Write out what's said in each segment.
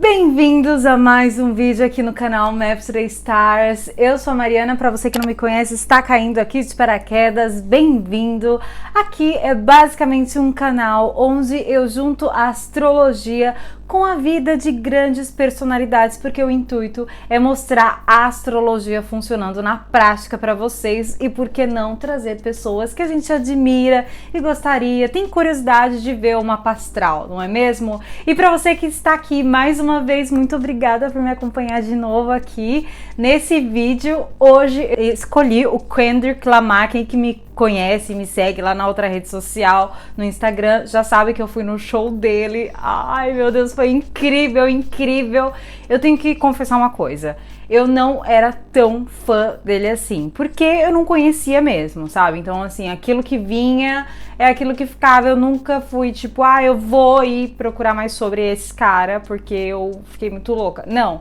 Bem-vindos a mais um vídeo aqui no canal Maps 3 Stars. Eu sou a Mariana, para você que não me conhece, está caindo aqui de paraquedas, bem-vindo. Aqui é basicamente um canal onde eu junto a astrologia com a vida de grandes personalidades, porque o intuito é mostrar a astrologia funcionando na prática para vocês e por que não trazer pessoas que a gente admira e gostaria, tem curiosidade de ver o mapa astral, não é mesmo? E para você que está aqui mais uma vez, muito obrigada por me acompanhar de novo aqui nesse vídeo. Hoje eu escolhi o Kendrick Lamar. Quem que me conhece, me segue lá na outra rede social, no Instagram, já sabe que eu fui no show dele. Ai meu Deus, foi incrível, incrível. Eu tenho que confessar uma coisa, eu não era tão fã dele assim, porque eu não conhecia mesmo, sabe? Então assim, aquilo que vinha é aquilo que ficava. Eu nunca fui tipo, eu vou ir procurar mais sobre esse cara porque eu fiquei muito louca. Não.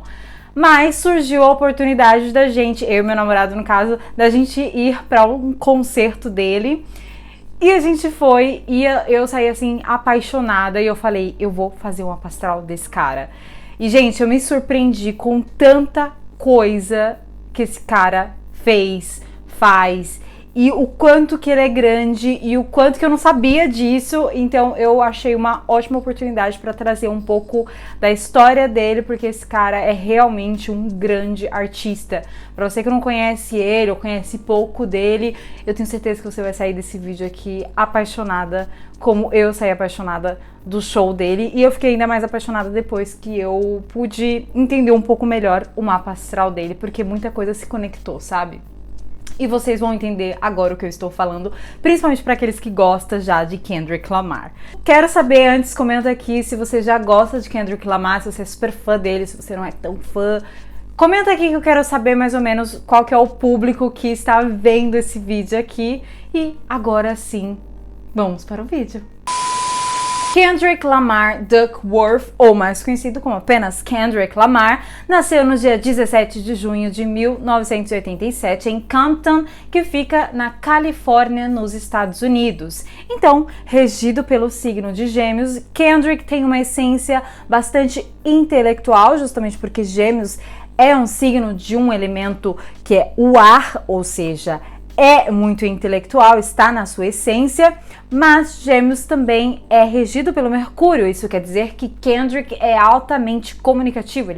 Mas surgiu a oportunidade da gente, eu e meu namorado no caso, da gente ir para um concerto dele. E a gente foi e eu saí assim apaixonada e eu falei, eu vou fazer uma astral desse cara. E gente, eu me surpreendi com tanta coisa que esse cara faz, e o quanto que ele é grande e o quanto que eu não sabia disso. Então eu achei uma ótima oportunidade para trazer um pouco da história dele, porque esse cara é realmente um grande artista. Para você que não conhece ele ou conhece pouco dele, eu tenho certeza que você vai sair desse vídeo aqui apaixonada, como eu saí apaixonada do show dele. E eu fiquei ainda mais apaixonada depois que eu pude entender um pouco melhor o mapa astral dele, porque muita coisa se conectou, sabe? E vocês vão entender agora o que eu estou falando, principalmente para aqueles que gostam já de Kendrick Lamar. Quero saber antes, comenta aqui se você já gosta de Kendrick Lamar, se você é super fã dele, se você não é tão fã. Comenta aqui que eu quero saber mais ou menos qual que é o público que está vendo esse vídeo aqui. E agora sim, vamos para o vídeo. Kendrick Lamar Duckworth, ou mais conhecido como apenas Kendrick Lamar, nasceu no dia 17 de junho de 1987 em Compton, que fica na Califórnia, nos Estados Unidos. Então, regido pelo signo de Gêmeos, Kendrick tem uma essência bastante intelectual, justamente porque Gêmeos é um signo de um elemento que é o ar, ou seja, é muito intelectual, está na sua essência, mas Gêmeos também é regido pelo Mercúrio. Isso quer dizer que Kendrick é altamente comunicativo,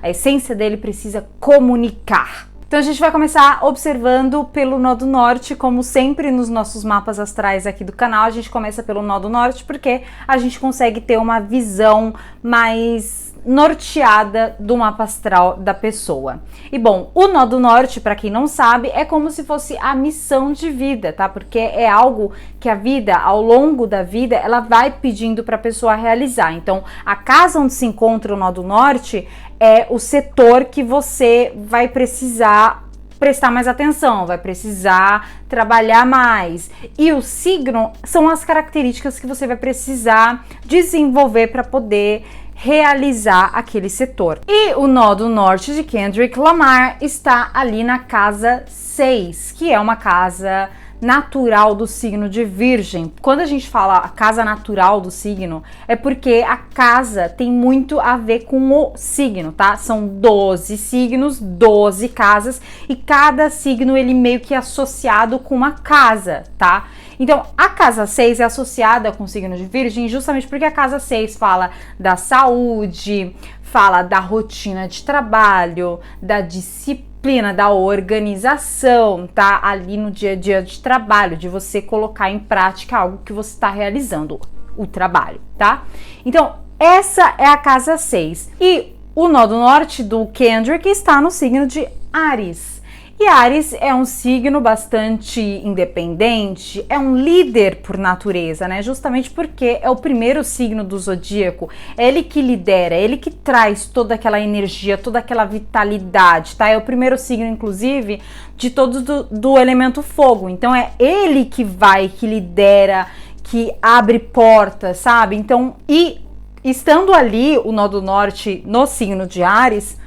a essência dele precisa comunicar. Então a gente vai começar observando pelo nó do norte, como sempre nos nossos mapas astrais aqui do canal. A gente começa pelo nó do norte porque a gente consegue ter uma visão mais norteada do mapa astral da pessoa. E bom, o nó do norte, para quem não sabe, é como se fosse a missão de vida, tá? Porque é algo que a vida, ao longo da vida, ela vai pedindo para a pessoa realizar. Então, a casa onde se encontra o nó do norte é o setor que você vai precisar prestar mais atenção, vai precisar trabalhar mais. E o signo são as características que você vai precisar desenvolver para poder realizar aquele setor. E o nó do norte de Kendrick Lamar está ali na casa 6, que é uma casa natural do signo de Virgem. Quando a gente fala a casa natural do signo, é porque a casa tem muito a ver com o signo, tá? São 12 signos, 12 casas, e cada signo ele meio que é associado com uma casa, tá? Então, a casa 6 é associada com o signo de Virgem justamente porque a casa 6 fala da saúde, fala da rotina de trabalho, da disciplina, da organização, tá? Ali no dia a dia de trabalho, de você colocar em prática algo que você está realizando, o trabalho, tá? Então, essa é a casa 6. E o nó do norte do Kendrick está no signo de Áries. E Áries é um signo bastante independente, é um líder por natureza, né? Justamente porque é o primeiro signo do zodíaco, é ele que lidera, é ele que traz toda aquela energia, toda aquela vitalidade, tá? É o primeiro signo, inclusive, de todos do elemento fogo. Então é ele que vai, que lidera, que abre portas, sabe? Então, e estando ali o nó do norte no signo de Áries,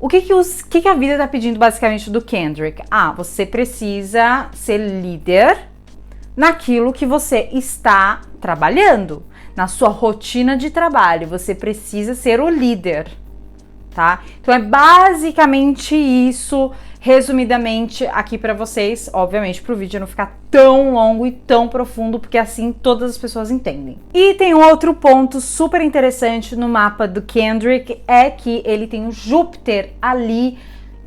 o que a vida está pedindo basicamente do Kendrick? Você precisa ser líder naquilo que você está trabalhando. na sua rotina de trabalho, você precisa ser o líder, tá? Então é basicamente isso, resumidamente aqui para vocês, obviamente para o vídeo não ficar tão longo e tão profundo, porque assim todas as pessoas entendem. E tem um outro ponto super interessante no mapa do Kendrick, é que ele tem o Júpiter ali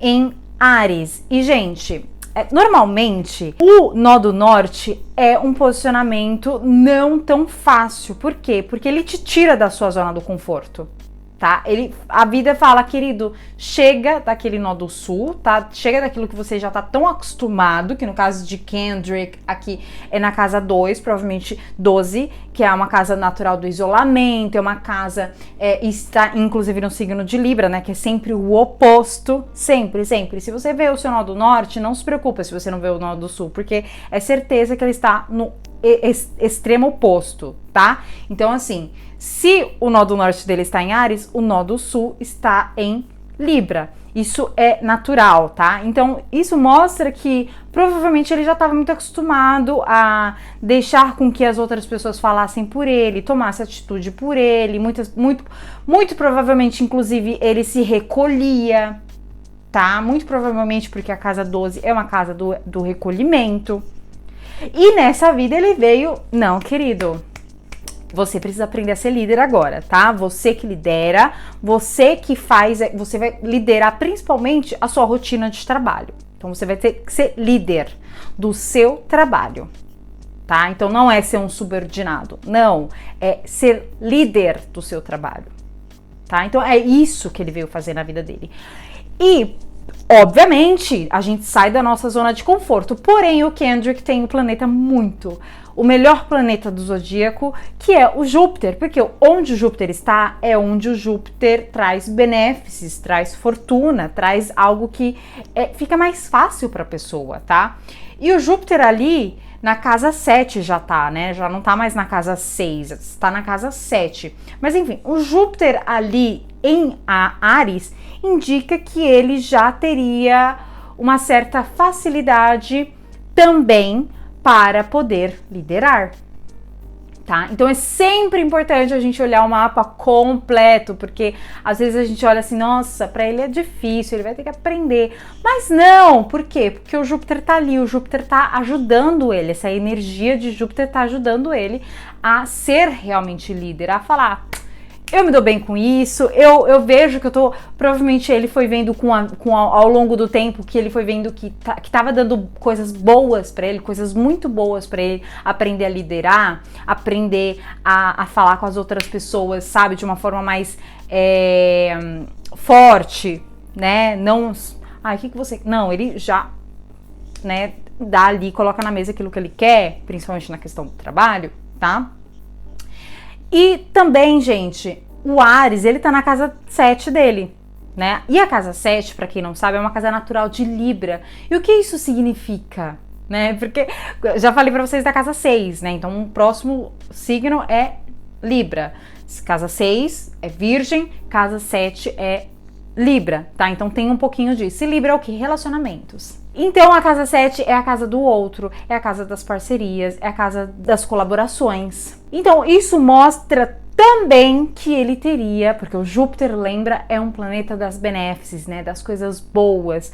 em Áries. E gente, normalmente o nó do norte é um posicionamento não tão fácil. Por quê? Porque ele te tira da sua zona do conforto, tá? A vida fala, querido, chega daquele nó do sul, tá? Chega daquilo que você já tá tão acostumado, que no caso de Kendrick aqui é na casa 2, provavelmente 12, que é uma casa natural do isolamento, é uma casa, está inclusive no signo de Libra, né? Que é sempre o oposto, sempre, sempre. Se você vê o seu nó do norte, não se preocupa se você não vê o nó do sul, porque é certeza que ele está no extremo oposto, tá? Então, assim, se o nó do norte dele está em Áries, o nó do sul está em Libra. Isso é natural, tá? Então, isso mostra que provavelmente ele já estava muito acostumado a deixar com que as outras pessoas falassem por ele, tomasse atitude por ele, muito provavelmente, inclusive, ele se recolhia, tá? Muito provavelmente porque a casa 12 é uma casa do recolhimento. E nessa vida ele veio, não, querido, você precisa aprender a ser líder agora, tá? Você que lidera, você que faz, você vai liderar principalmente a sua rotina de trabalho. Então você vai ter que ser líder do seu trabalho, tá? Então não é ser um subordinado, não, é ser líder do seu trabalho, tá? Então é isso que ele veio fazer na vida dele. E obviamente, a gente sai da nossa zona de conforto, porém o Kendrick tem o planeta o melhor planeta do zodíaco, que é o Júpiter, porque onde o Júpiter está é onde o Júpiter traz benefícios, traz fortuna, traz algo que fica mais fácil para a pessoa, tá? E o Júpiter ali na casa 7 já tá, né? Já não tá mais na casa 6, está na casa 7. Mas enfim, o Júpiter ali em Áries indica que ele já teria uma certa facilidade também para poder liderar, tá? Então é sempre importante a gente olhar o mapa completo, porque às vezes a gente olha assim, nossa, para ele é difícil, ele vai ter que aprender. Mas não, por quê? Porque o Júpiter tá ali, o Júpiter tá ajudando ele, essa energia de Júpiter tá ajudando ele a ser realmente líder, a falar, eu me dou bem com isso, eu vejo que eu tô, provavelmente ele foi vendo ao longo do tempo que ele foi vendo que tava dando coisas boas pra ele, coisas muito boas pra ele, aprender a liderar, aprender a falar com as outras pessoas, sabe, de uma forma mais forte, né, não, o que você, não, ele já, né, dá ali, coloca na mesa aquilo que ele quer, principalmente na questão do trabalho, tá? E também, gente, o Áries, ele tá na casa 7 dele, né? E a casa 7, pra quem não sabe, é uma casa natural de Libra. E o que isso significa, né? Porque já falei pra vocês da casa 6, né? Então o próximo signo é Libra. Casa 6 é Virgem, casa 7 é Libra, tá? Então tem um pouquinho disso. E Libra é o que? Relacionamentos. Então a casa 7 é a casa do outro, é a casa das parcerias, é a casa das colaborações. Então isso mostra também que ele teria, porque o Júpiter, lembra, é um planeta das benéfices, né, das coisas boas.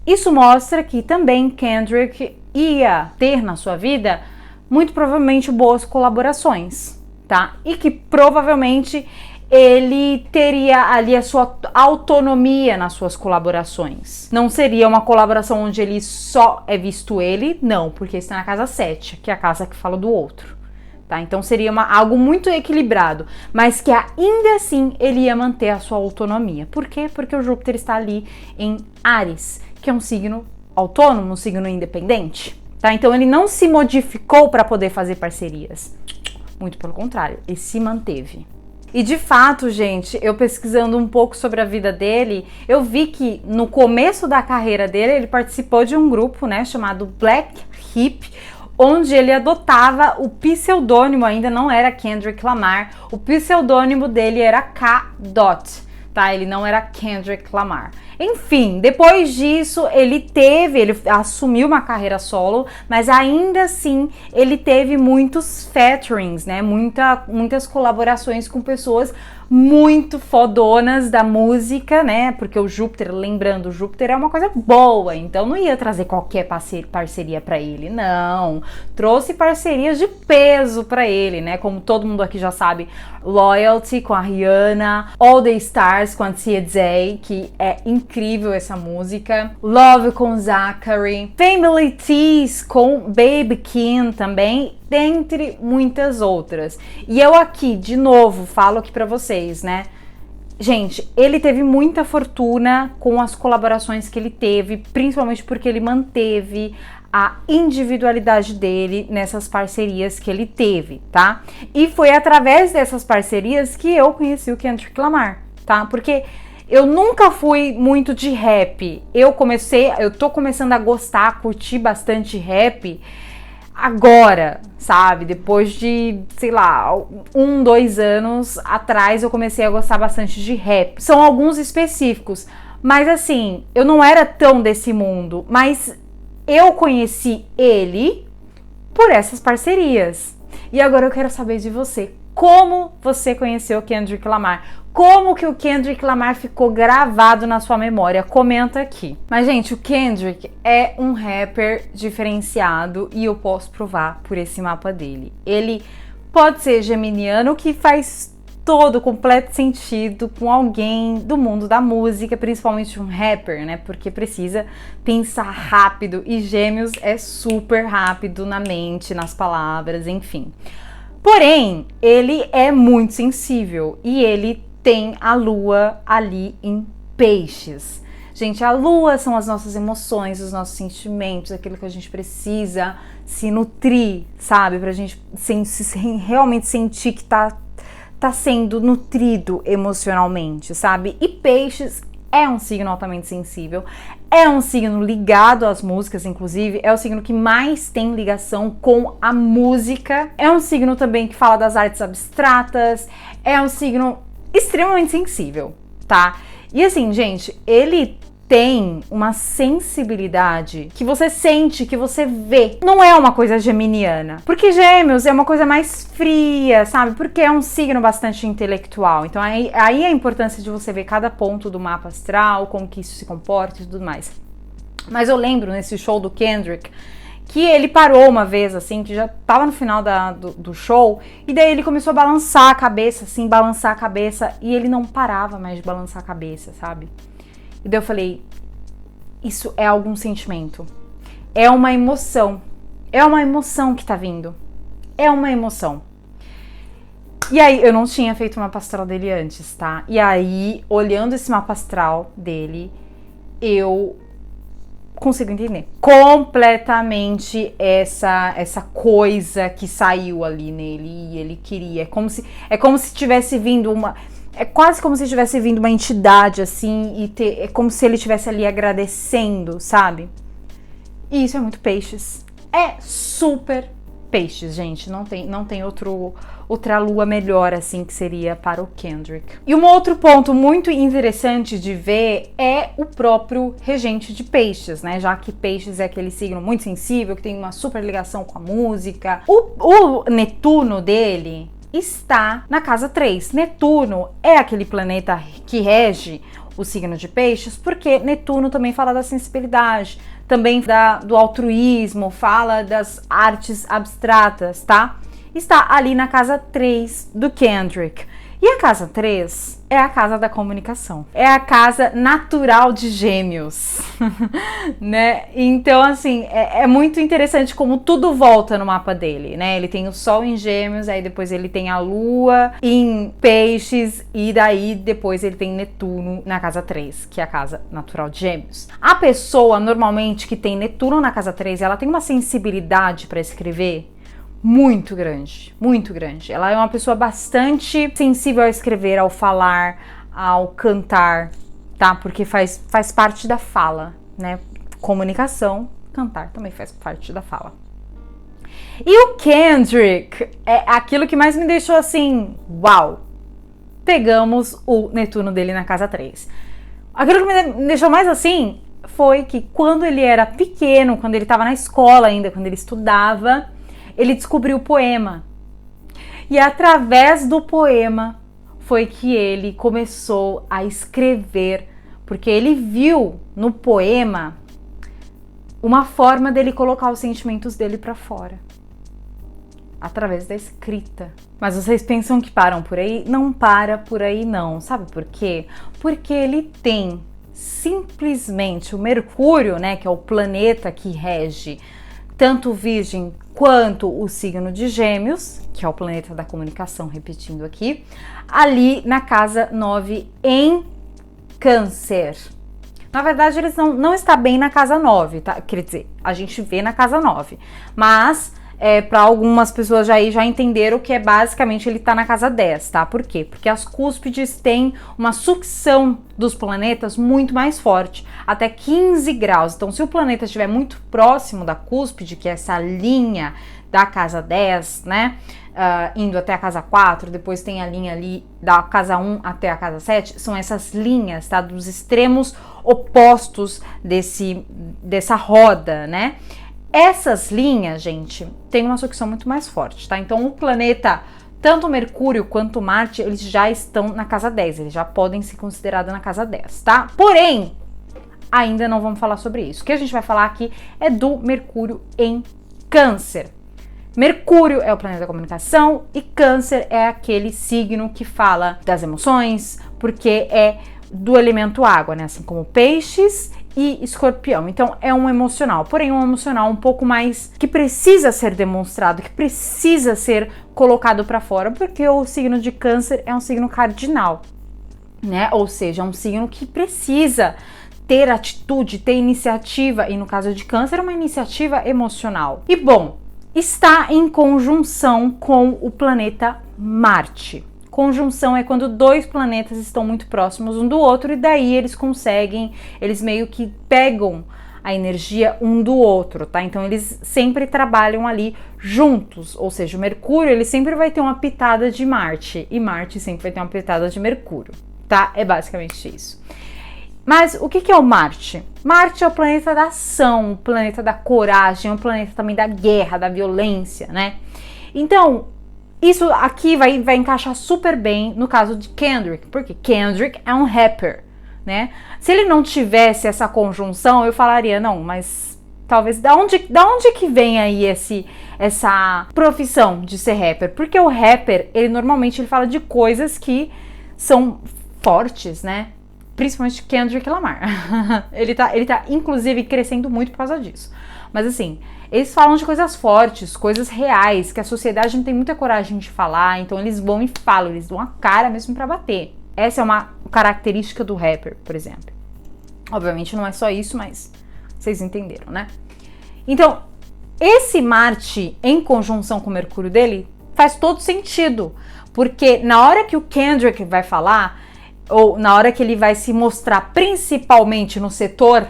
Isso mostra que também Kendrick ia ter na sua vida, muito provavelmente, boas colaborações, tá? E que provavelmente ele teria ali a sua autonomia nas suas colaborações. Não seria uma colaboração onde ele só é visto ele, não, porque está na casa 7, que é a casa que fala do outro, tá? Então seria algo muito equilibrado, mas que ainda assim ele ia manter a sua autonomia. Por quê? Porque o Júpiter está ali em Áries, que é um signo autônomo, um signo independente, tá? Então ele não se modificou para poder fazer parcerias, muito pelo contrário, ele se manteve. E de fato, gente, eu pesquisando um pouco sobre a vida dele, eu vi que no começo da carreira dele, ele participou de um grupo, né, chamado Black Hip, onde ele adotava o pseudônimo, ainda não era Kendrick Lamar, o pseudônimo dele era K. Dot, tá? Ele não era Kendrick Lamar. Enfim, depois disso ele assumiu uma carreira solo, mas ainda assim ele teve muitos featurings, né? Muitas colaborações com pessoas muito fodonas da música, né? Porque o Júpiter, lembrando, o Júpiter é uma coisa boa, então não ia trazer qualquer parceria pra ele, não. Trouxe parcerias de peso pra ele, né? Como todo mundo aqui já sabe, Loyalty com a Rihanna, All the Stars com a Tia J, que é incrível essa música, Love com Zachary, Family Teas com Baby Keem também, dentre muitas outras. E eu aqui, de novo, falo aqui pra vocês, né? Gente, ele teve muita fortuna com as colaborações que ele teve, principalmente porque ele manteve a individualidade dele nessas parcerias que ele teve, tá? E foi através dessas parcerias que eu conheci o Kendrick Lamar, tá? Porque eu nunca fui muito de rap. Eu tô começando a gostar, a curtir bastante rap agora, sabe? Depois de, sei lá, 2 anos atrás eu comecei a gostar bastante de rap. São alguns específicos, mas assim, eu não era tão desse mundo, mas eu conheci ele por essas parcerias. E agora eu quero saber de você. Como você conheceu o Kendrick Lamar? Como que o Kendrick Lamar ficou gravado na sua memória? Comenta aqui. Mas, gente, o Kendrick é um rapper diferenciado e eu posso provar por esse mapa dele. Ele pode ser geminiano, que faz todo completo sentido com alguém do mundo da música, principalmente um rapper, né? Porque precisa pensar rápido e Gêmeos é super rápido na mente, nas palavras, enfim. Porém, ele é muito sensível e ele tem a lua ali em Peixes. Gente, a lua são as nossas emoções, os nossos sentimentos, aquilo que a gente precisa se nutrir, sabe? Pra gente realmente sentir que tá sendo nutrido emocionalmente, sabe? E Peixes é um signo altamente sensível, é um signo ligado às músicas, inclusive, é o signo que mais tem ligação com a música, é um signo também que fala das artes abstratas, é um signo extremamente sensível, tá? E assim, gente, ele tem uma sensibilidade que você sente, que você vê. Não é uma coisa geminiana. Porque Gêmeos é uma coisa mais fria, sabe? Porque é um signo bastante intelectual. Então aí a importância de você ver cada ponto do mapa astral, como que isso se comporta e tudo mais. Mas eu lembro nesse show do Kendrick que ele parou uma vez, assim, que já tava no final do show, e daí ele começou a balançar a cabeça, assim, balançar a cabeça, e ele não parava mais de balançar a cabeça, sabe? E daí eu falei, isso é algum sentimento, é uma emoção que tá vindo, é uma emoção. E aí, eu não tinha feito uma mapa astral dele antes, tá? E aí, olhando esse mapa astral dele, eu consigo entender completamente essa coisa que saiu ali nele e ele queria. É como se tivesse vindo uma... É quase como se tivesse vindo uma entidade, assim, é como se ele estivesse ali agradecendo, sabe? E isso é muito Peixes. É super Peixes, gente. Não tem outra lua melhor, assim, que seria para o Kendrick. E um outro ponto muito interessante de ver é o próprio regente de Peixes, né? Já que Peixes é aquele signo muito sensível, que tem uma super ligação com a música. O Netuno dele está na casa 3. Netuno é aquele planeta que rege o signo de Peixes, porque Netuno também fala da sensibilidade, também do altruísmo, fala das artes abstratas, tá? Está ali na casa 3 do Kendrick. E a casa 3 é a casa da comunicação. É a casa natural de Gêmeos, né? Então, assim, é muito interessante como tudo volta no mapa dele, né? Ele tem o Sol em Gêmeos, aí depois ele tem a Lua em Peixes, e daí depois ele tem Netuno na casa 3, que é a casa natural de Gêmeos. A pessoa, normalmente, que tem Netuno na casa 3, ela tem uma sensibilidade para escrever muito grande, muito grande. Ela é uma pessoa bastante sensível ao escrever, ao falar, ao cantar, tá? Porque faz parte da fala, né? Comunicação, cantar também faz parte da fala. E o Kendrick é aquilo que mais me deixou assim, uau! Pegamos o Netuno dele na casa 3. Aquilo que me deixou mais assim foi que quando ele era pequeno, quando ele estava na escola ainda, quando ele estudava, ele descobriu o poema. E através do poema foi que ele começou a escrever, porque ele viu no poema uma forma dele colocar os sentimentos dele para fora, através da escrita. Mas vocês pensam que param por aí? Não para por aí não. Sabe por quê? Porque ele tem simplesmente o Mercúrio, né, que é o planeta que rege tanto o Virgem quanto o signo de Gêmeos, que é o planeta da comunicação, repetindo aqui, ali na casa 9 em Câncer. Na verdade, eles não está bem na casa 9, tá? Quer dizer, a gente vê na casa 9, mas para algumas pessoas já entenderam que é basicamente ele está na casa 10, tá? Por quê? Porque as cúspides têm uma sucção dos planetas muito mais forte, até 15 graus. Então, se o planeta estiver muito próximo da cúspide, que é essa linha da casa 10, né? Indo até a casa 4, depois tem a linha ali da casa 1 até a casa 7, são essas linhas, tá? Dos extremos opostos dessa roda, né? Essas linhas, gente, tem uma sucção muito mais forte, tá? Então, o planeta, tanto Mercúrio quanto Marte, eles já estão na casa 10, eles já podem ser considerados na casa 10, tá? Porém, ainda não vamos falar sobre isso. O que a gente vai falar aqui é do Mercúrio em Câncer. Mercúrio é o planeta da comunicação e Câncer é aquele signo que fala das emoções, porque é do elemento água, né? Assim como Peixes e Escorpião. Então é um emocional, porém um emocional um pouco mais que precisa ser demonstrado, que precisa ser colocado para fora, porque o signo de Câncer é um signo cardinal, né? Ou seja, é um signo que precisa ter atitude, ter iniciativa, e no caso de Câncer é uma iniciativa emocional. E bom, está em conjunção com o planeta Marte. Conjunção é quando dois planetas estão muito próximos um do outro e daí eles meio que pegam a energia um do outro, tá? Então eles sempre trabalham ali juntos, ou seja, o Mercúrio ele sempre vai ter uma pitada de Marte e Marte sempre vai ter uma pitada de Mercúrio, tá? É basicamente isso. Mas o que é o Marte? Marte é o planeta da ação, o planeta da coragem, é o planeta também da guerra, da violência, né? Então, isso aqui vai encaixar super bem no caso de Kendrick, porque Kendrick é um rapper, né? Se ele não tivesse essa conjunção, eu falaria, não, mas talvez, da onde que vem aí essa profissão de ser rapper? Porque o rapper, ele normalmente fala de coisas que são fortes, né? Principalmente Kendrick Lamar. ele tá inclusive crescendo muito por causa disso. Mas assim, eles falam de coisas fortes, coisas reais, que a sociedade não tem muita coragem de falar, então eles vão e falam, eles dão a cara mesmo pra bater. Essa é uma característica do rapper, por exemplo. Obviamente não é só isso, mas vocês entenderam, né? Então, esse Marte em conjunção com o Mercúrio dele faz todo sentido, porque na hora que o Kendrick vai falar, ou na hora que ele vai se mostrar principalmente no setor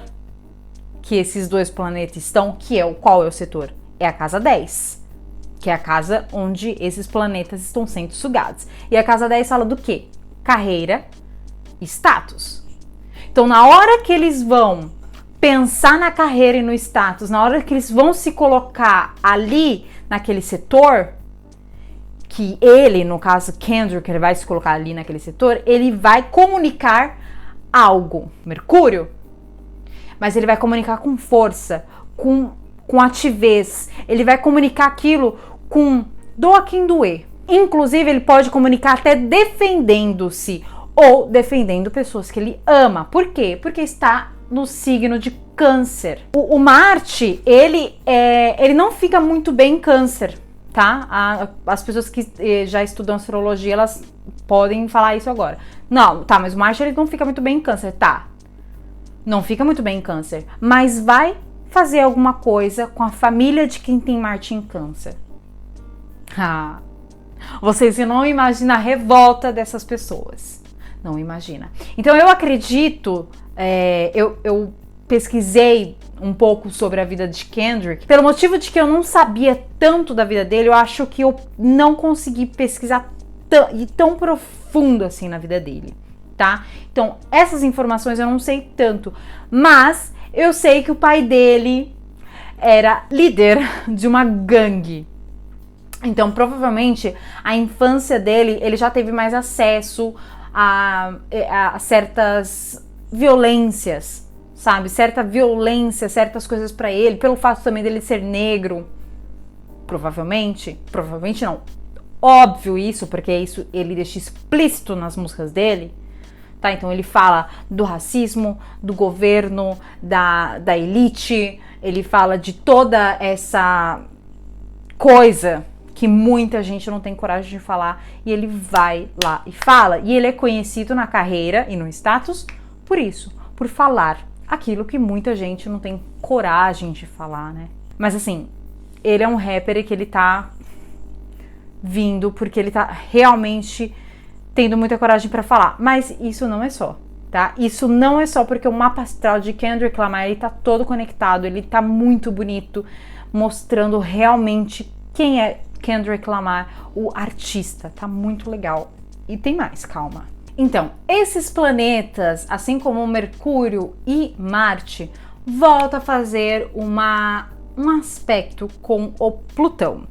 que esses dois planetas estão, qual é o setor? É a casa 10, que é a casa onde esses planetas estão sendo sugados. E a casa 10 fala do quê? Carreira e status. Então, na hora que eles vão pensar na carreira e no status, na hora que eles vão se colocar ali naquele setor, que ele, no caso Kendrick, ele vai se colocar ali naquele setor, ele vai comunicar algo, Mercúrio, mas ele vai comunicar com força, com ativez, ele vai comunicar aquilo com doa quem doer. Inclusive, ele pode comunicar até defendendo-se ou defendendo pessoas que ele ama. Por quê? Porque está no signo de Câncer. O Marte, ele não fica muito bem em Câncer, tá? As pessoas que já estudam astrologia, elas podem falar isso agora. Não, tá, mas o Marte ele não fica muito bem em Câncer, tá? Não fica muito bem em Câncer, mas vai fazer alguma coisa com a família de quem tem Marte em Câncer. Vocês não imaginam a revolta dessas pessoas. Não imagina. Então eu acredito, eu pesquisei um pouco sobre a vida de Kendrick, pelo motivo de que eu não sabia tanto da vida dele, eu acho que eu não consegui pesquisar tão profundo assim na vida dele, tá? Então, essas informações eu não sei tanto, mas eu sei que o pai dele era líder de uma gangue. Então, provavelmente, a infância dele, ele já teve mais acesso a certas violências, sabe? Certa violência, certas coisas pra ele, pelo fato também dele ser negro. Provavelmente não. Óbvio isso, porque isso ele deixa explícito nas músicas dele. Tá, então ele fala do racismo, do governo, da elite, ele fala de toda essa coisa que muita gente não tem coragem de falar, e ele vai lá e fala. E ele é conhecido na carreira e no status por isso, por falar aquilo que muita gente não tem coragem de falar, né? Mas assim, ele é um rapper que ele tá vindo porque ele tá realmente tendo muita coragem pra falar. Mas isso não é só, tá? Isso não é só porque o mapa astral de Kendrick Lamar, ele tá todo conectado, ele tá muito bonito, mostrando realmente quem é Kendrick Lamar, o artista. Tá muito legal. E tem mais, calma. Então, esses planetas, assim como Mercúrio e Marte, voltam a fazer um aspecto com o Plutão.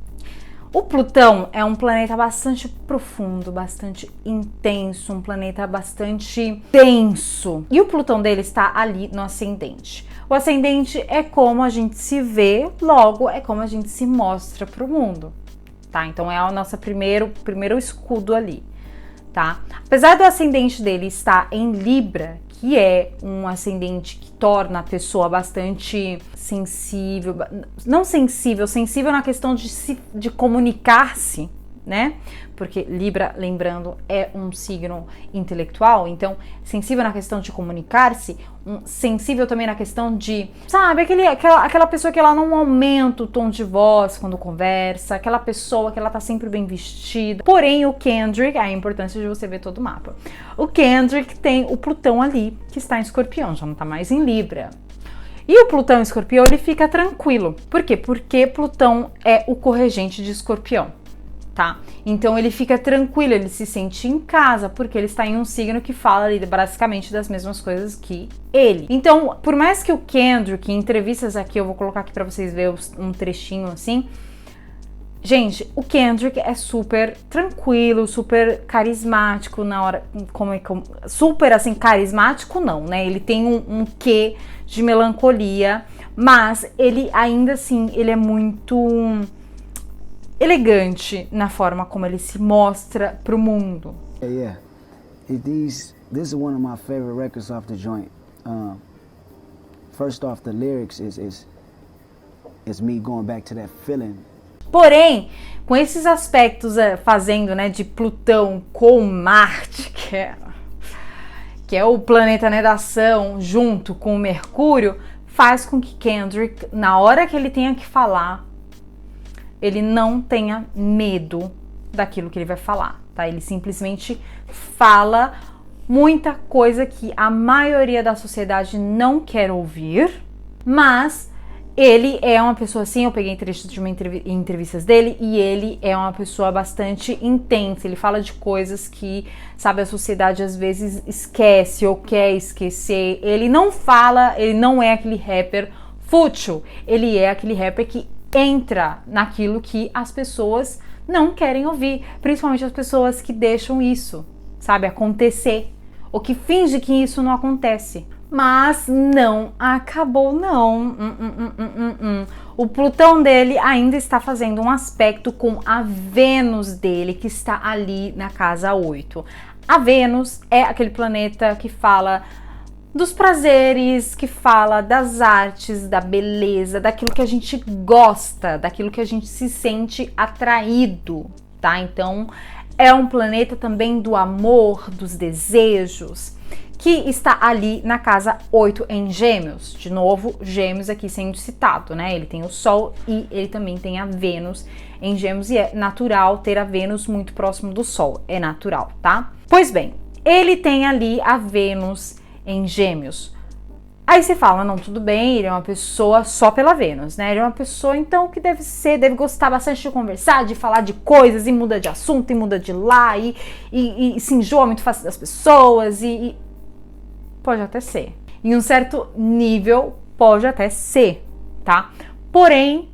O Plutão é um planeta bastante profundo, bastante intenso, um planeta bastante denso. E o Plutão dele está ali no ascendente. O ascendente é como a gente se vê, logo é como a gente se mostra para o mundo, tá? Então é o nosso primeiro escudo ali, tá? Apesar do ascendente dele estar em Libra, que é um ascendente que torna a pessoa bastante sensível, não sensível, sensível na questão de comunicar-se, né? Porque Libra, lembrando, é um signo intelectual, então sensível na questão de comunicar-se, sensível também na questão de, sabe, aquela pessoa que ela não aumenta o tom de voz quando conversa, aquela pessoa que ela tá sempre bem vestida. Porém, o Kendrick, a importância de você ver todo o mapa. O Kendrick tem o Plutão ali, que está em Escorpião, já não tá mais em Libra. E o Plutão em Escorpião, ele fica tranquilo. Por quê? Porque Plutão é o corregente de Escorpião, tá? Então ele fica tranquilo, ele se sente em casa, porque ele está em um signo que fala ali basicamente das mesmas coisas que ele. Então, por mais que o Kendrick, em entrevistas aqui, eu vou colocar aqui pra vocês verem um trechinho assim, gente, o Kendrick é super tranquilo, super carismático na hora, super assim, carismático não, né? Ele tem um quê de melancolia, mas ele ainda assim, ele é muito elegante na forma como ele se mostra pro mundo. Yeah. This is one of my favorite records off the joint. First off, the lyrics is me going back to that feeling. Porém, com esses aspectos fazendo, né, de Plutão com Marte, que é o planeta, né, da ação, junto com o Mercúrio, faz com que Kendrick, na hora que ele tenha que falar, ele não tenha medo daquilo que ele vai falar, tá? Ele simplesmente fala muita coisa que a maioria da sociedade não quer ouvir, mas ele é uma pessoa assim, eu peguei trechos de entrevistas dele, e ele é uma pessoa bastante intensa, ele fala de coisas que, sabe, a sociedade às vezes esquece ou quer esquecer. Ele não fala, ele não é aquele rapper fútil, ele é aquele rapper que entra naquilo que as pessoas não querem ouvir, principalmente as pessoas que deixam isso, sabe, acontecer, ou que fingem que isso não acontece. Mas não acabou, não. O Plutão dele ainda está fazendo um aspecto com a Vênus dele, que está ali na casa 8. A Vênus é aquele planeta que fala dos prazeres, que fala das artes, da beleza, daquilo que a gente gosta, daquilo que a gente se sente atraído, tá? Então, é um planeta também do amor, dos desejos, que está ali na casa 8 em Gêmeos. De novo, Gêmeos aqui sendo citado, né? Ele tem o Sol e ele também tem a Vênus em Gêmeos, e é natural ter a Vênus muito próximo do Sol, é natural, tá? Pois bem, ele tem ali a Vênus em Gêmeos. Aí você fala, não, tudo bem, ele é uma pessoa só pela Vênus, né? Ele é uma pessoa, então, que deve gostar bastante de conversar, de falar de coisas, e muda de assunto, e muda de lá, e se enjoa muito fácil das pessoas, e pode até ser. Em um certo nível, pode até ser, tá? Porém,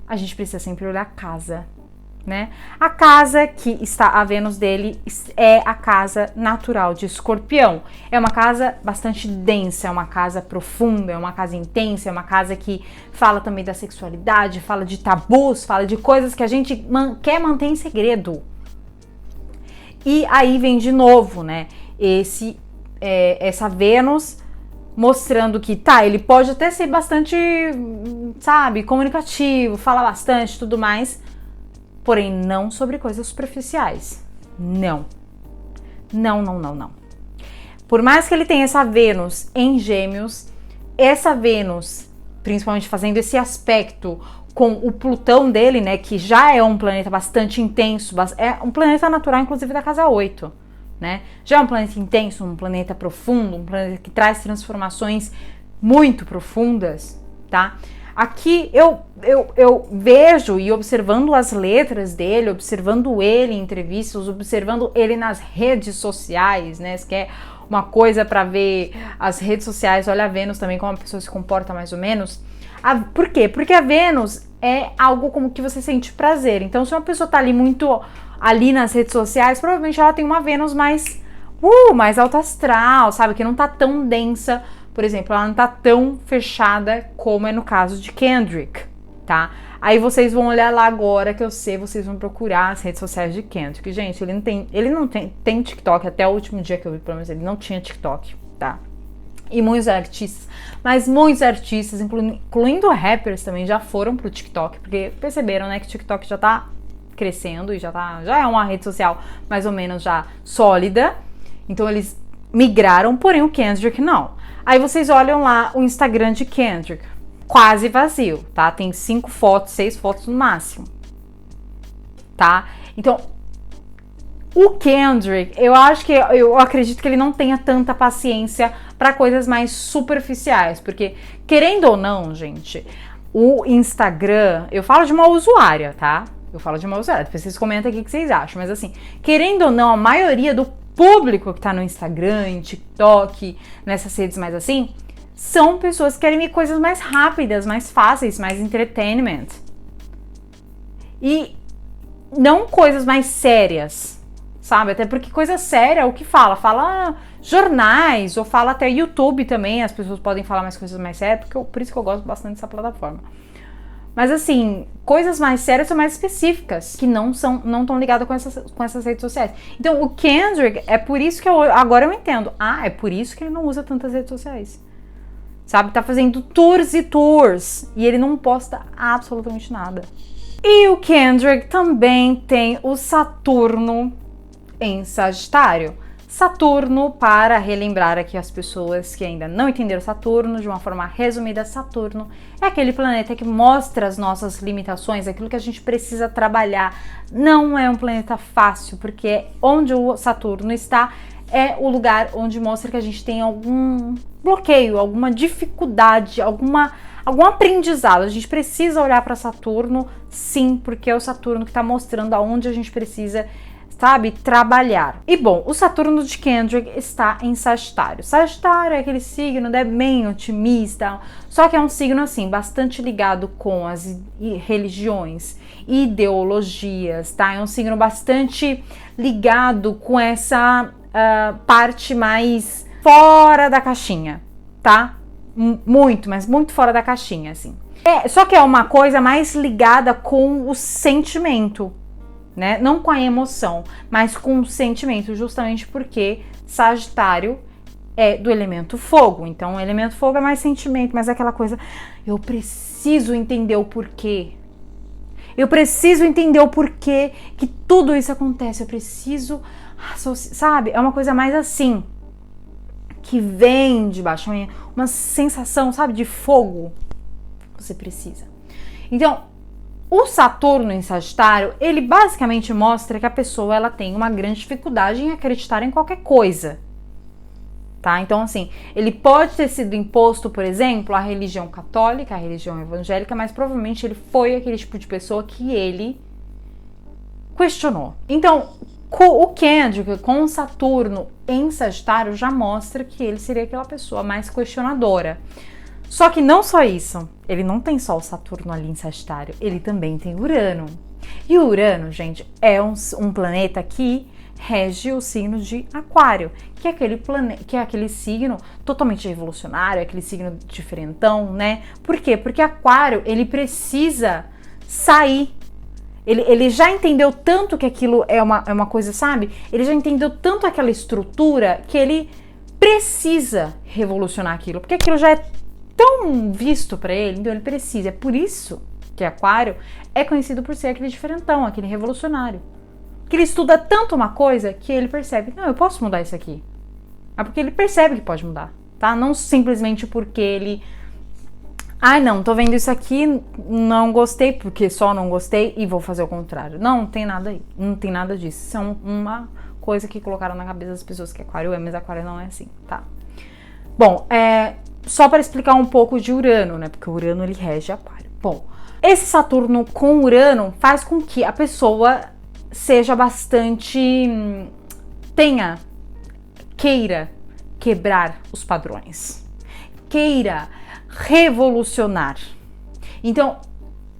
a gente precisa sempre olhar a casa, né? A casa que está a Vênus dele é a casa natural de Escorpião. É uma casa bastante densa, é uma casa profunda, é uma casa intensa, é uma casa que fala também da sexualidade, fala de tabus, fala de coisas que a gente quer manter em segredo. E aí vem de novo, né? Essa Vênus mostrando que, ele pode até ser bastante, sabe, comunicativo, fala bastante, tudo mais, porém não sobre coisas superficiais. Não. Por mais que ele tenha essa Vênus em Gêmeos, essa Vênus, principalmente fazendo esse aspecto com o Plutão dele, né, que já é um planeta bastante intenso, é um planeta natural, inclusive, da casa 8, né? Já é um planeta intenso, um planeta profundo, um planeta que traz transformações muito profundas, tá? Aqui eu vejo, e observando as letras dele, observando ele em entrevistas, observando ele nas redes sociais, né? Se quer uma coisa para ver as redes sociais, olha a Vênus também, como a pessoa se comporta mais ou menos. Por quê? Porque a Vênus é algo como que você sente prazer. Então, se uma pessoa tá ali muito ali nas redes sociais, provavelmente ela tem uma Vênus mais alto astral, sabe? Que não tá tão densa. Por exemplo, ela não tá tão fechada como é no caso de Kendrick, tá? Aí vocês vão olhar lá agora, que eu sei, vocês vão procurar as redes sociais de Kendrick. Gente, ele não tem TikTok, até o último dia que eu vi, pelo menos ele não tinha TikTok, tá? E muitos artistas, incluindo rappers também, já foram pro TikTok, porque perceberam, né, que o TikTok já tá crescendo e já é uma rede social mais ou menos já sólida. Então eles migraram, porém o Kendrick não. Aí vocês olham lá o Instagram de Kendrick, quase vazio, tá? Tem 5 fotos, 6 fotos no máximo, tá? Então, o Kendrick, eu acredito que ele não tenha tanta paciência para coisas mais superficiais, porque, querendo ou não, gente, o Instagram, eu falo de uma usuária, tá? Depois vocês comentam aqui o que vocês acham, mas assim, querendo ou não, a maioria do público que tá no Instagram, em TikTok, nessas redes mais assim, são pessoas que querem ver coisas mais rápidas, mais fáceis, mais entertainment. E não coisas mais sérias, sabe? Até porque coisa séria é o que fala. Fala jornais, ou fala até YouTube também, as pessoas podem falar mais coisas mais sérias, por isso que eu gosto bastante dessa plataforma. Mas assim, coisas mais sérias são mais específicas, que não estão ligadas com essas redes sociais. Então o Kendrick, é por isso que agora eu entendo. É por isso que ele não usa tantas redes sociais. Sabe, tá fazendo tours e tours, e ele não posta absolutamente nada. E o Kendrick também tem o Saturno em Sagitário. Saturno, para relembrar aqui as pessoas que ainda não entenderam Saturno, de uma forma resumida, Saturno é aquele planeta que mostra as nossas limitações, aquilo que a gente precisa trabalhar. Não é um planeta fácil, porque onde o Saturno está é o lugar onde mostra que a gente tem algum bloqueio, alguma dificuldade, algum aprendizado. A gente precisa olhar para Saturno, sim, porque é o Saturno que está mostrando aonde a gente precisa, sabe, trabalhar. E bom, o Saturno de Kendrick está em Sagitário. Sagitário é aquele signo, né, bem otimista, só que é um signo assim, bastante ligado com as religiões, ideologias, tá? É um signo bastante ligado com essa parte mais fora da caixinha, tá? Mas muito fora da caixinha, assim. Só que é uma coisa mais ligada com o sentimento, né? Não com a emoção, mas com o sentimento, justamente porque Sagitário é do elemento fogo. Então, o elemento fogo é mais sentimento, mas é aquela coisa, eu preciso entender o porquê. Eu preciso entender o porquê que tudo isso acontece. Eu preciso, sabe? É uma coisa mais assim, que vem de baixo, uma sensação, sabe, de fogo. Você precisa. Então, o Saturno em Sagitário, ele basicamente mostra que a pessoa ela tem uma grande dificuldade em acreditar em qualquer coisa, tá? Então, assim, ele pode ter sido imposto, por exemplo, à religião católica, à religião evangélica, mas provavelmente ele foi aquele tipo de pessoa que ele questionou. Então, o Kendrick com Saturno em Sagitário já mostra que ele seria aquela pessoa mais questionadora. Só que não só isso, ele não tem só o Saturno ali em Sagitário, ele também tem Urano. E o Urano, gente, é um planeta que rege o signo de Aquário, que é aquele signo totalmente revolucionário, aquele signo diferentão, né? Por quê? Porque Aquário, ele precisa sair. Ele já entendeu tanto que aquilo é uma coisa, sabe? Ele já entendeu tanto aquela estrutura que ele precisa revolucionar aquilo, porque aquilo já é tão visto pra ele, então ele precisa. É por isso que Aquário é conhecido por ser aquele diferentão, aquele revolucionário. Que ele estuda tanto uma coisa que ele percebe, não, eu posso mudar isso aqui. É porque ele percebe que pode mudar, tá? Não simplesmente porque ele... Ai, não, tô vendo isso aqui, não gostei, porque só não gostei e vou fazer o contrário. Não tem nada aí, não tem nada disso. Isso é uma coisa que colocaram na cabeça das pessoas que Aquário é, mas Aquário não é assim, tá? Bom, só para explicar um pouco de Urano, né? Porque o Urano, ele rege Aquário. Bom, esse Saturno com Urano faz com que a pessoa seja bastante... queira quebrar os padrões. Queira revolucionar. Então,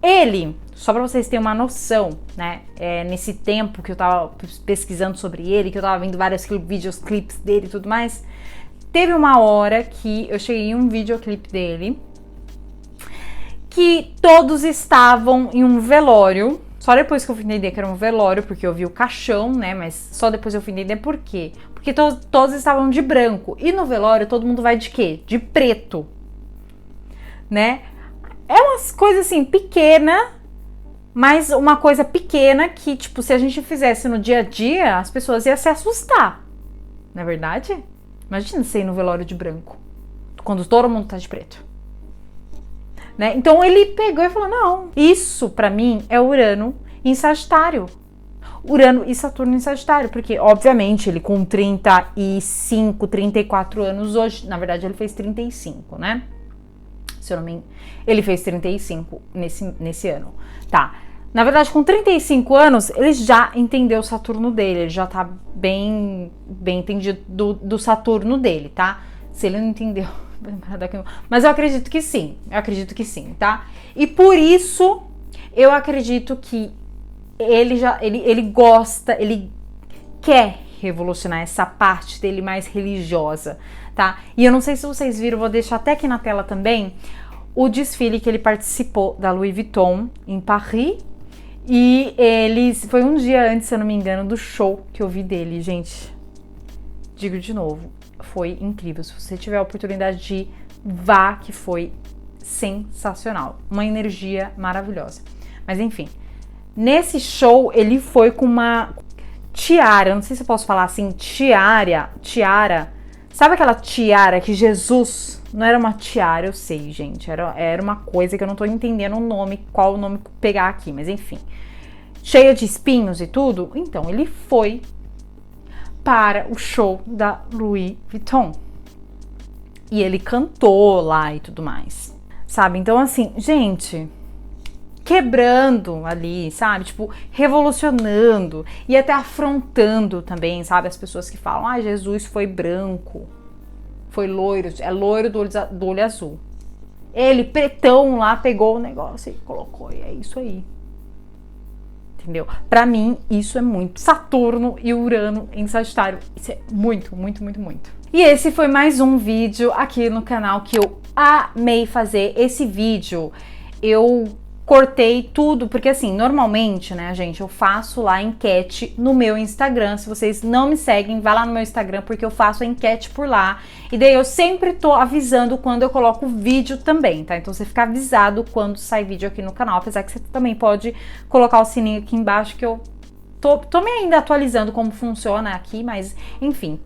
ele, só para vocês terem uma noção, né? Nesse tempo que eu tava pesquisando sobre ele, que eu tava vendo vários clipes dele e tudo mais, teve uma hora que eu cheguei em um videoclipe dele que todos estavam em um velório. Só depois que eu fui entender que era um velório, porque eu vi o caixão, né? Mas só depois eu fui entender por quê. Porque todos estavam de branco. E no velório todo mundo vai de quê? De preto. Né? É umas coisas assim, pequena, mas uma coisa pequena que, tipo, se a gente fizesse no dia a dia, as pessoas iam se assustar. Não é verdade? Imagina você ir no velório de branco, quando todo mundo tá de preto. Né? Então ele pegou e falou, não, isso pra mim é Urano em Sagitário. Urano e Saturno em Sagitário, porque obviamente ele com 35, 34 anos hoje, na verdade ele fez 35, né? Se eu não me engano, ele fez 35 nesse ano, tá? Na verdade, com 35 anos, ele já entendeu o Saturno dele, ele já tá bem entendido do Saturno dele, tá? Se ele não entendeu, mas eu acredito que sim, tá? E por isso, eu acredito que ele gosta, ele quer revolucionar essa parte dele mais religiosa, tá? E eu não sei se vocês viram, vou deixar até aqui na tela também, o desfile que ele participou da Louis Vuitton em Paris. E foi um dia antes, se eu não me engano, do show que eu vi dele, gente. Digo de novo, foi incrível. Se você tiver a oportunidade de ir, vá, que foi sensacional. Uma energia maravilhosa. Mas enfim, nesse show ele foi com uma tiara, não sei se eu posso falar assim, tiara. Sabe aquela tiara que Jesus... Não era uma tiara, eu sei, gente. Era uma coisa que eu não tô entendendo qual o nome pegar aqui, mas enfim. Cheia de espinhos e tudo. Então, ele foi para o show da Louis Vuitton. E ele cantou lá e tudo mais. Sabe? Então, assim, gente... Quebrando ali, sabe? Tipo, revolucionando. E até afrontando também, sabe? As pessoas que falam, Jesus foi branco. Foi loiro, é loiro do olho azul. Ele, pretão lá, pegou o negócio e colocou, e é isso aí. Entendeu? Pra mim, isso é muito. Saturno e Urano em Sagitário. Isso é muito, muito, muito, muito. E esse foi mais um vídeo aqui no canal que eu amei fazer. Esse vídeo, eu cortei tudo, porque assim, normalmente, né, gente, eu faço lá enquete no meu Instagram. Se vocês não me seguem, vai lá no meu Instagram, porque eu faço a enquete por lá. E daí eu sempre tô avisando quando eu coloco vídeo também, tá? Então você fica avisado quando sai vídeo aqui no canal, apesar que você também pode colocar o sininho aqui embaixo, que eu tô me ainda atualizando como funciona aqui, mas enfim.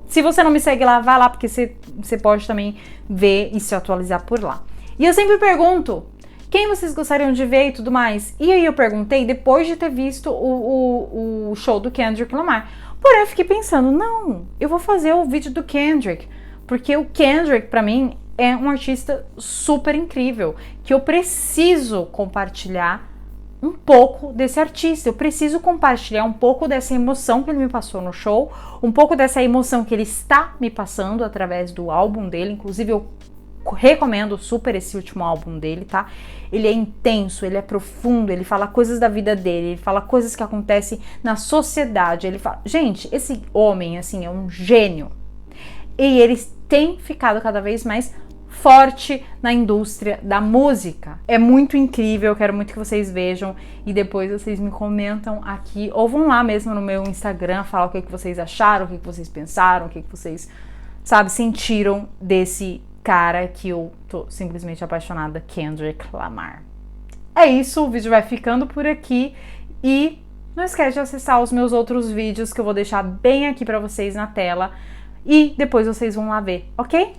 Se você não me segue lá, vai lá, porque você pode também ver e se atualizar por lá. E eu sempre pergunto, quem vocês gostariam de ver e tudo mais? E aí eu perguntei depois de ter visto o show do Kendrick Lamar. Porém, eu fiquei pensando, não, eu vou fazer o vídeo do Kendrick. porque o Kendrick, pra mim, é um artista super incrível, que eu preciso compartilhar um pouco desse artista, eu preciso compartilhar um pouco dessa emoção que ele me passou no show, um pouco dessa emoção que ele está me passando através do álbum dele. Inclusive eu recomendo super esse último álbum dele, tá? Ele é intenso, ele é profundo, ele fala coisas da vida dele, ele fala coisas que acontecem na sociedade, ele fala... Gente, esse homem, assim, é um gênio. E ele tem ficado cada vez mais forte na indústria da música. É muito incrível, eu quero muito que vocês vejam e depois vocês me comentam aqui, ou vão lá mesmo no meu Instagram, falar o que vocês acharam, o que vocês pensaram, o que vocês, sabe, sentiram desse cara que eu tô simplesmente apaixonada, Kendrick Lamar. É isso, o vídeo vai ficando por aqui e não esquece de acessar os meus outros vídeos que eu vou deixar bem aqui pra vocês na tela e depois vocês vão lá ver, ok?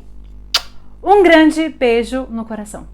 Um grande beijo no coração.